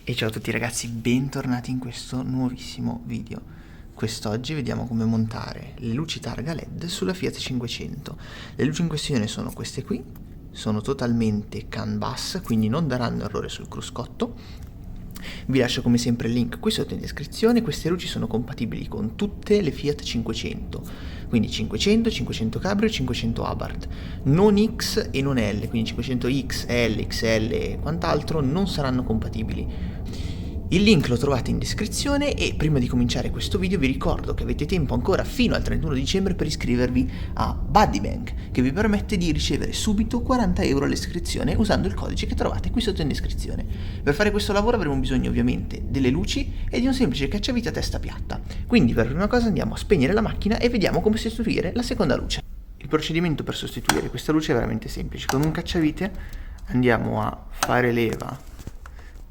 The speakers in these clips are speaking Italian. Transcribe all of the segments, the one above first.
E ciao a tutti ragazzi, bentornati in questo nuovissimo video. Quest'oggi vediamo come montare le luci targa LED sulla Fiat 500. Le luci in questione sono queste qui, sono totalmente CAN bus, quindi non daranno errore sul cruscotto. Vi lascio come sempre il link qui sotto in descrizione. Queste luci sono compatibili con tutte le Fiat 500, quindi 500, 500 Cabrio e 500 Abarth. Non X e non L, quindi 500X, L, XL e quant'altro non saranno compatibili. Il link lo trovate in descrizione e prima di cominciare questo video vi ricordo che avete tempo ancora fino al 31 dicembre per iscrivervi a Buddybank, che vi permette di ricevere subito 40 euro all'iscrizione usando il codice che trovate qui sotto in descrizione. Per fare questo lavoro avremo bisogno ovviamente delle luci e di un semplice cacciavite a testa piatta. Quindi per prima cosa andiamo a spegnere la macchina e vediamo come sostituire la seconda luce. Il procedimento per sostituire questa luce è veramente semplice. Con un cacciavite andiamo a fare leva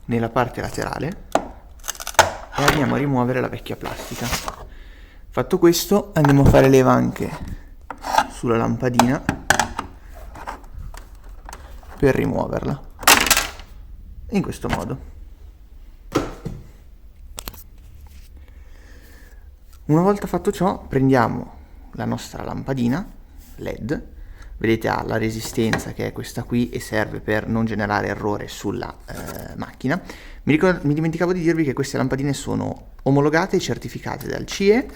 nella parte laterale e andiamo a rimuovere la vecchia plastica. Fatto questo andiamo a fare leva anche sulla lampadina per rimuoverla in questo modo. Una volta fatto ciò prendiamo la nostra lampadina LED. Vedete ha la resistenza che è questa qui e serve per non generare errore sulla macchina. Mi dimenticavo di dirvi che queste lampadine sono omologate e certificate dal CIE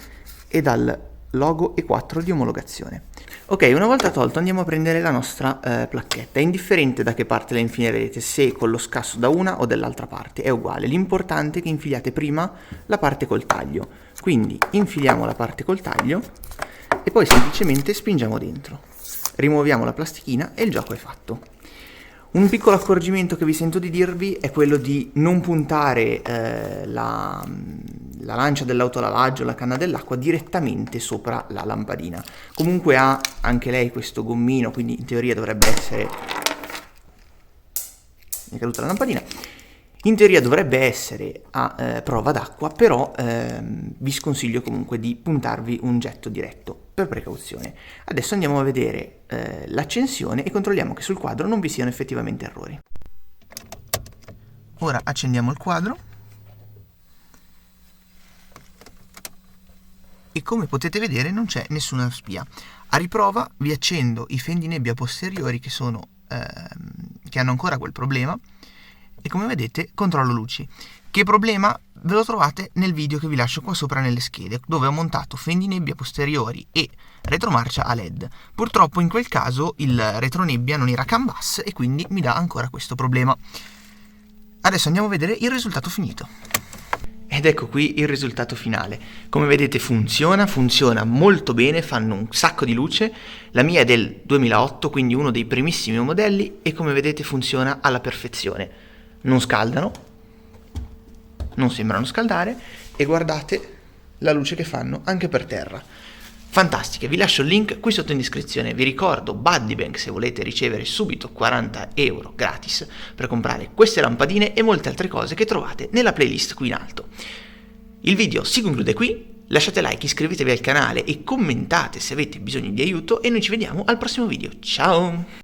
e dal logo E4 di omologazione. Ok, una volta tolto andiamo a prendere la nostra placchetta. È indifferente da che parte la infilerete, se con lo scasso da una o dall'altra parte, è uguale. L'importante è che infiliate prima la parte col taglio. Quindi infiliamo la parte col taglio e poi semplicemente spingiamo dentro. Rimuoviamo la plastichina e il gioco è fatto. Un piccolo accorgimento che vi sento di dirvi è quello di non puntare la lancia dell'autolavaggio, la canna dell'acqua direttamente sopra la lampadina. Comunque ha anche lei questo gommino, quindi in teoria dovrebbe essere... Mi è caduta la lampadina. In teoria dovrebbe essere a prova d'acqua, però vi sconsiglio comunque di puntarvi un getto diretto per precauzione. Adesso andiamo a vedere l'accensione e controlliamo che sul quadro non vi siano effettivamente errori. Ora accendiamo il quadro e come potete vedere non c'è nessuna spia. A riprova vi accendo i fendinebbia posteriori che hanno ancora quel problema. E come vedete controllo luci. Che problema? Ve lo trovate nel video che vi lascio qua sopra nelle schede, dove ho montato fendinebbia posteriori e retromarcia a LED. Purtroppo in quel caso il retronebbia non era CAN bus e quindi mi dà ancora questo problema. Adesso andiamo a vedere il risultato finito. Ed ecco qui il risultato finale. Come vedete funziona molto bene, fanno un sacco di luce. La mia è del 2008, quindi uno dei primissimi modelli, e come vedete funziona alla perfezione. Non scaldano, non sembrano scaldare, e guardate la luce che fanno anche per terra. Fantastiche, vi lascio il link qui sotto in descrizione. Vi ricordo Buddybank se volete ricevere subito 40 euro gratis per comprare queste lampadine e molte altre cose che trovate nella playlist qui in alto. Il video si conclude qui, lasciate like, iscrivetevi al canale e commentate se avete bisogno di aiuto e noi ci vediamo al prossimo video. Ciao!